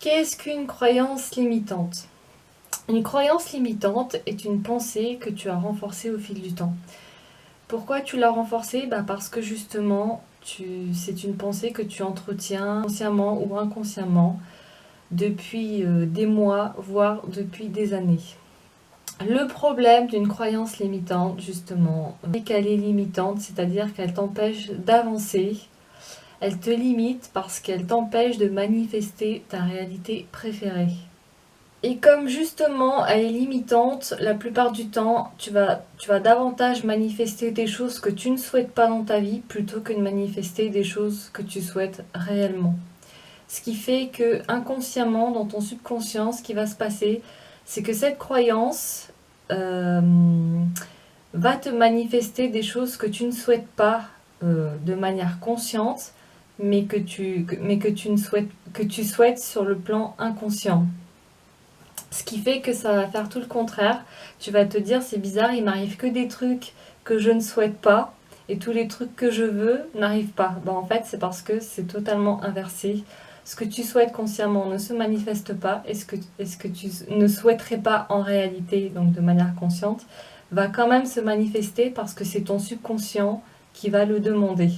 Qu'est-ce qu'une croyance limitante? Une croyance limitante est une pensée que tu as renforcée au fil du temps. Pourquoi tu l'as renforcée? Parce que justement, c'est une pensée que tu entretiens consciemment ou inconsciemment depuis des mois, voire depuis des années. Le problème d'une croyance limitante, justement, c'est qu'elle est limitante, c'est-à-dire qu'elle t'empêche d'avancer. Elle te limite parce qu'elle t'empêche de manifester ta réalité préférée. Et comme justement elle est limitante, la plupart du temps, tu vas davantage manifester des choses que tu ne souhaites pas dans ta vie plutôt que de manifester des choses que tu souhaites réellement. Ce qui fait que inconsciemment, dans ton subconscient, ce qui va se passer, c'est que cette croyance euh, va te manifester des choses que tu ne souhaites pas de manière consciente, mais que tu souhaites sur le plan inconscient. Ce qui fait que ça va faire tout le contraire. Tu vas te dire, c'est bizarre, il m'arrive que des trucs que je ne souhaite pas et tous les trucs que je veux n'arrivent pas. En fait, c'est parce que c'est totalement inversé. Ce que tu souhaites consciemment ne se manifeste pas et ce que tu ne souhaiterais pas en réalité, donc de manière consciente, va quand même se manifester parce que c'est ton subconscient qui va le demander.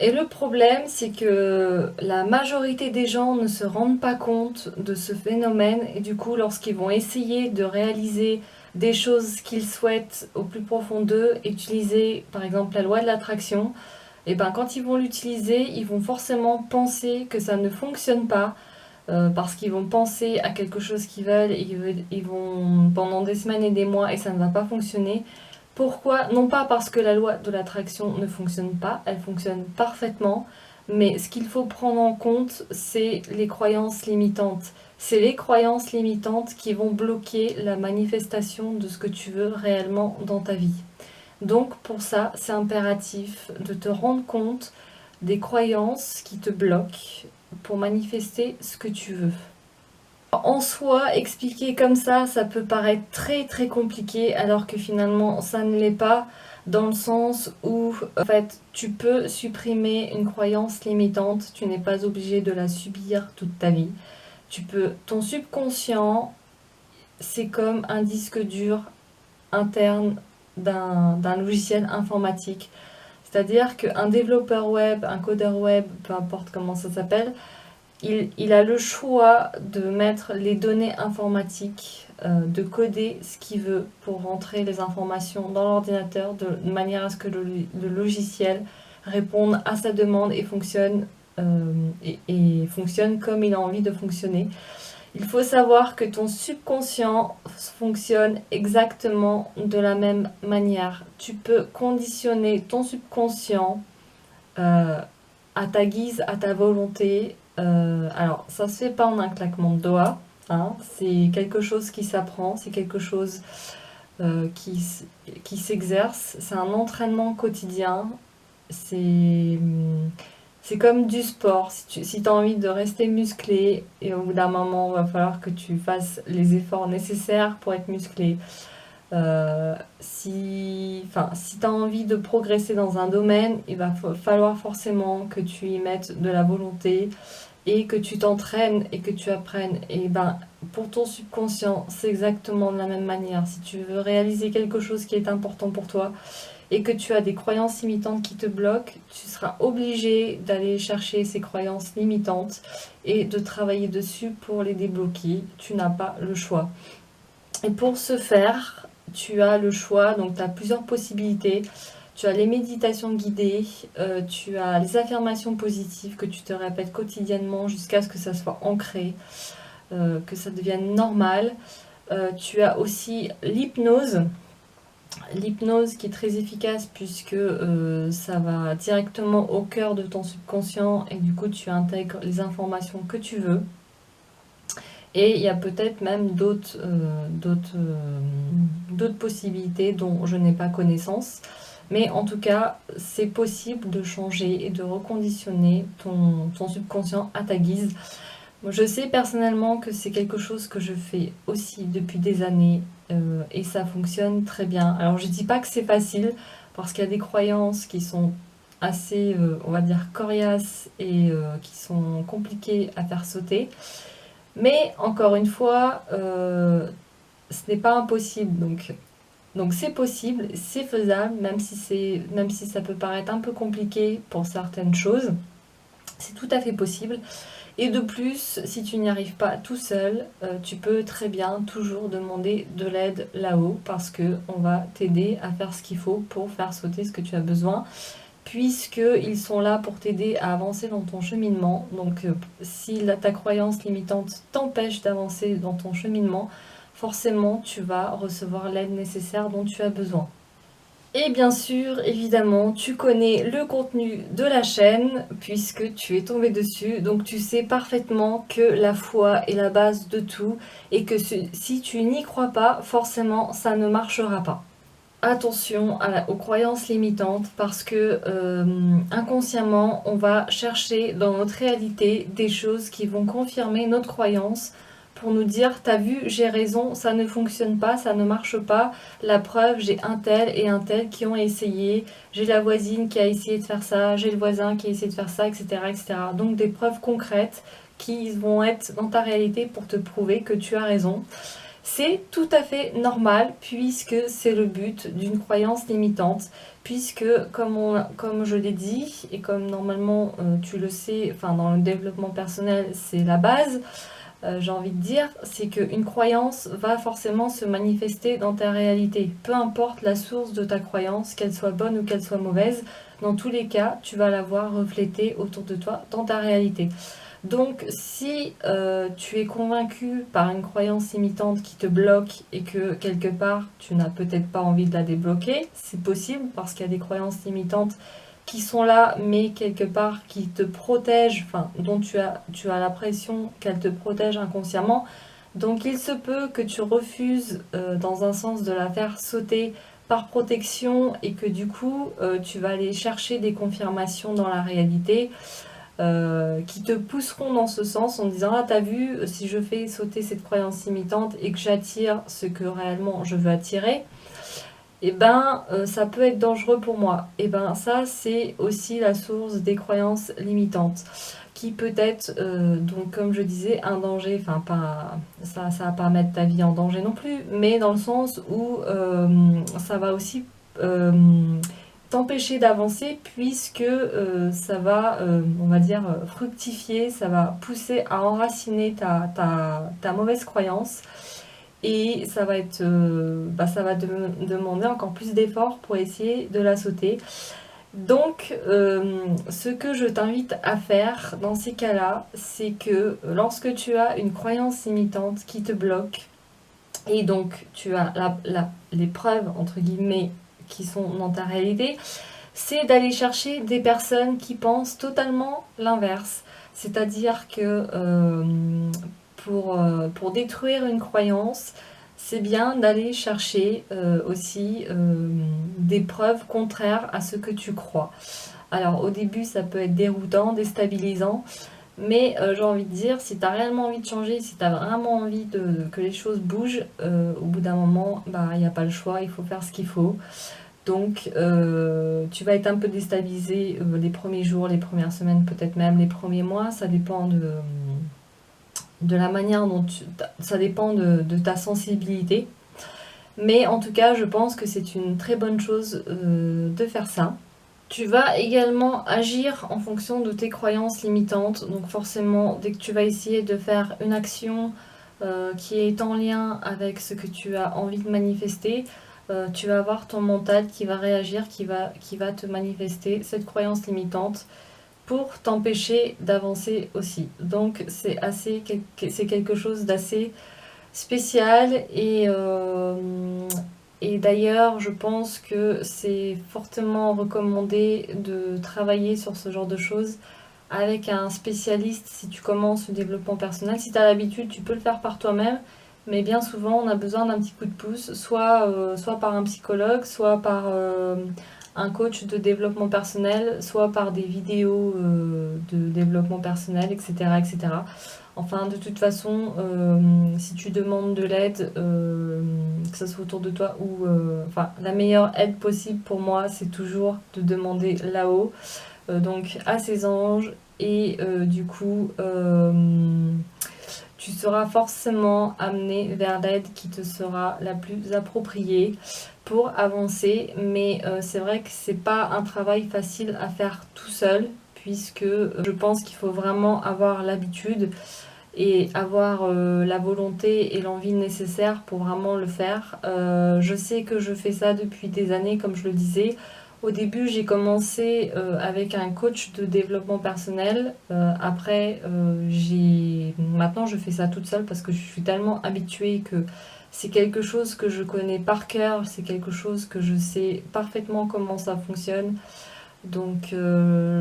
Et le problème, c'est que la majorité des gens ne se rendent pas compte de ce phénomène et du coup, lorsqu'ils vont essayer de réaliser des choses qu'ils souhaitent au plus profond d'eux, utiliser par exemple la loi de l'attraction, et quand ils vont l'utiliser, ils vont forcément penser que ça ne fonctionne pas parce qu'ils vont penser à quelque chose qu'ils veulent et ils vont pendant des semaines et des mois et ça ne va pas fonctionner. Pourquoi? Non pas parce que la loi de l'attraction ne fonctionne pas, elle fonctionne parfaitement, mais ce qu'il faut prendre en compte, c'est les croyances limitantes. C'est les croyances limitantes qui vont bloquer la manifestation de ce que tu veux réellement dans ta vie. Donc pour ça, c'est impératif de te rendre compte des croyances qui te bloquent pour manifester ce que tu veux. En soi, expliquer comme ça peut paraître très très compliqué, alors que finalement ça ne l'est pas, dans le sens où en fait tu peux supprimer une croyance limitante, tu n'es pas obligé de la subir toute ta vie. Ton subconscient, c'est comme un disque dur interne d'un logiciel informatique. C'est-à-dire qu'un développeur web, un codeur web, peu importe comment ça s'appelle, il a le choix de mettre les données informatiques, de coder ce qu'il veut pour rentrer les informations dans l'ordinateur de manière à ce que le logiciel réponde à sa demande et et fonctionne comme il a envie de fonctionner. Il faut savoir que ton subconscient fonctionne exactement de la même manière. Tu peux conditionner ton subconscient euh, à ta guise, à ta volonté. Alors, ça se fait pas en un claquement de doigts, hein. C'est quelque chose qui s'apprend, c'est quelque chose qui s'exerce. C'est un entraînement quotidien. C'est c'est comme du sport. Si tu as envie de rester musclé, et au bout d'un moment, il va falloir que tu fasses les efforts nécessaires pour être musclé. Si tu as envie de progresser dans un domaine, il va falloir forcément que tu y mettes de la volonté et que tu t'entraînes et que tu apprennes. Et pour ton subconscient, c'est exactement de la même manière. Si tu veux réaliser quelque chose qui est important pour toi et que tu as des croyances limitantes qui te bloquent, tu seras obligé d'aller chercher ces croyances limitantes et de travailler dessus pour les débloquer. Tu n'as pas le choix. Et pour ce faire, tu as le choix, donc tu as plusieurs possibilités. Tu as les méditations guidées, tu as les affirmations positives que tu te répètes quotidiennement jusqu'à ce que ça soit ancré, que ça devienne normal. Tu as aussi l'hypnose qui est très efficace puisque ça va directement au cœur de ton subconscient et du coup tu intègres les informations que tu veux. Et il y a peut-être même d'autres possibilités dont je n'ai pas connaissance. Mais en tout cas, c'est possible de changer et de reconditionner ton subconscient à ta guise. Moi, je sais personnellement que c'est quelque chose que je fais aussi depuis des années et ça fonctionne très bien. Alors je dis pas que c'est facile parce qu'il y a des croyances qui sont assez, on va dire, coriaces et qui sont compliquées à faire sauter. Mais encore une fois, ce n'est pas impossible. Donc c'est possible, c'est faisable, même si ça peut paraître un peu compliqué pour certaines choses, c'est tout à fait possible. Et de plus, si tu n'y arrives pas tout seul, tu peux très bien toujours demander de l'aide là-haut parce que on va t'aider à faire ce qu'il faut pour faire sauter ce que tu as besoin, puisqu'ils sont là pour t'aider à avancer dans ton cheminement. Donc si ta croyance limitante t'empêche d'avancer dans ton cheminement, forcément tu vas recevoir l'aide nécessaire dont tu as besoin. Et bien sûr, évidemment, tu connais le contenu de la chaîne puisque tu es tombé dessus, donc tu sais parfaitement que la foi est la base de tout et que si tu n'y crois pas, forcément, ça ne marchera pas. Attention aux croyances limitantes parce que inconsciemment, on va chercher dans notre réalité des choses qui vont confirmer notre croyance pour nous dire t'as vu, j'ai raison, ça ne fonctionne pas, ça ne marche pas. La preuve, j'ai un tel et un tel qui ont essayé, j'ai la voisine qui a essayé de faire ça, j'ai le voisin qui a essayé de faire ça, etc., etc. Donc des preuves concrètes qui vont être dans ta réalité pour te prouver que tu as raison. C'est tout à fait normal puisque c'est le but d'une croyance limitante, puisque comme je l'ai dit et comme normalement tu le sais, enfin dans le développement personnel c'est la base, j'ai envie de dire, c'est qu'une croyance va forcément se manifester dans ta réalité. Peu importe la source de ta croyance, qu'elle soit bonne ou qu'elle soit mauvaise, dans tous les cas, tu vas la voir reflétée autour de toi dans ta réalité. Donc si tu es convaincu par une croyance limitante qui te bloque et que quelque part tu n'as peut-être pas envie de la débloquer, c'est possible parce qu'il y a des croyances limitantes qui sont là mais quelque part qui te protègent, enfin dont tu as l'impression qu'elles te protègent inconsciemment. Donc il se peut que tu refuses dans un sens de la faire sauter par protection et que du coup tu vas aller chercher des confirmations dans la réalité qui te pousseront dans ce sens en disant ah t'as vu si je fais sauter cette croyance limitante et que j'attire ce que réellement je veux attirer, et ben ça peut être dangereux pour moi. Et ben ça c'est aussi la source des croyances limitantes qui peut être donc comme je disais un danger, enfin pas ça va pas mettre ta vie en danger non plus, mais dans le sens où ça va aussi t'empêcher d'avancer puisque ça va, on va dire, fructifier, ça va pousser à enraciner ta mauvaise croyance et ça va être, ça va te demander encore plus d'efforts pour essayer de la sauter. Donc, ce que je t'invite à faire dans ces cas-là, c'est que lorsque tu as une croyance limitante qui te bloque, et donc tu as les preuves, entre guillemets, qui sont dans ta réalité, c'est d'aller chercher des personnes qui pensent totalement l'inverse. C'est-à-dire que pour détruire une croyance, c'est bien d'aller chercher aussi des preuves contraires à ce que tu crois. Alors au début ça peut être déroutant, déstabilisant, mais j'ai envie de dire, si tu as réellement envie de changer, si tu as vraiment envie que les choses bougent, au bout d'un moment, il n'y a pas le choix, il faut faire ce qu'il faut. Donc tu vas être un peu déstabilisé les premiers jours, les premières semaines, peut-être même les premiers mois, ça dépend de la manière dont ça dépend de ta sensibilité. Mais en tout cas, je pense que c'est une très bonne chose de faire ça. Tu vas également agir en fonction de tes croyances limitantes. Donc forcément, dès que tu vas essayer de faire une action qui est en lien avec ce que tu as envie de manifester, tu vas avoir ton mental qui va réagir, qui va te manifester cette croyance limitante pour t'empêcher d'avancer aussi. Donc c'est quelque chose d'assez spécial et d'ailleurs je pense que c'est fortement recommandé de travailler sur ce genre de choses avec un spécialiste si tu commences le développement personnel. Si tu as l'habitude, tu peux le faire par toi-même, mais bien souvent on a besoin d'un petit coup de pouce, soit par un psychologue, soit par un coach de développement personnel, soit par des vidéos de développement personnel, etc., etc. Enfin, de toute façon, si tu demandes de l'aide, que ce soit autour de toi ou... enfin, la meilleure aide possible pour moi, c'est toujours de demander là-haut, donc à ses anges, et du coup, tu seras forcément amené vers l'aide qui te sera la plus appropriée pour avancer. Mais c'est vrai que c'est pas un travail facile à faire tout seul, puisque je pense qu'il faut vraiment avoir l'habitude et avoir la volonté et l'envie nécessaire pour vraiment le faire. Je sais que je fais ça depuis des années, comme je le disais. Au début, j'ai commencé avec un coach de développement personnel. Après, maintenant, je fais ça toute seule parce que je suis tellement habituée que c'est quelque chose que je connais par cœur, c'est quelque chose que je sais parfaitement comment ça fonctionne. Donc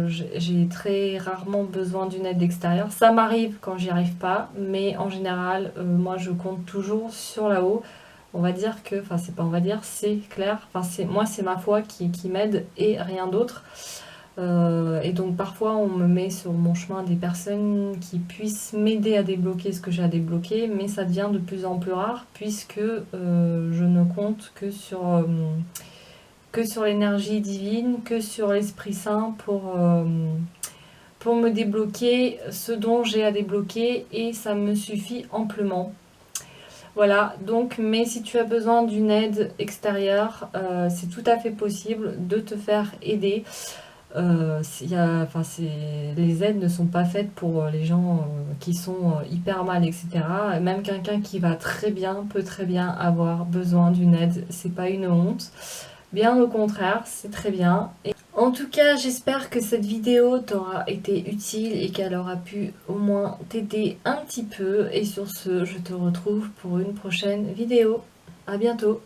j'ai très rarement besoin d'une aide extérieure. Ça m'arrive quand j'y arrive pas, mais en général, moi je compte toujours sur la haut. On va dire que, enfin c'est pas on va dire, c'est clair. Enfin c'est ma foi qui m'aide et rien d'autre. Et donc parfois on me met sur mon chemin des personnes qui puissent m'aider à débloquer ce que j'ai à débloquer, mais ça devient de plus en plus rare puisque je ne compte que sur l'énergie divine, que sur l'Esprit Saint pour me débloquer ce dont j'ai à débloquer et ça me suffit amplement. Voilà, donc, mais si tu as besoin d'une aide extérieure, c'est tout à fait possible de te faire aider. Les aides ne sont pas faites pour les gens qui sont hyper mal, etc. Même quelqu'un qui va très bien peut très bien avoir besoin d'une aide. C'est pas une honte. Bien au contraire, c'est très bien. Et en tout cas, j'espère que cette vidéo t'aura été utile et qu'elle aura pu au moins t'aider un petit peu. Et sur ce, je te retrouve pour une prochaine vidéo. À bientôt!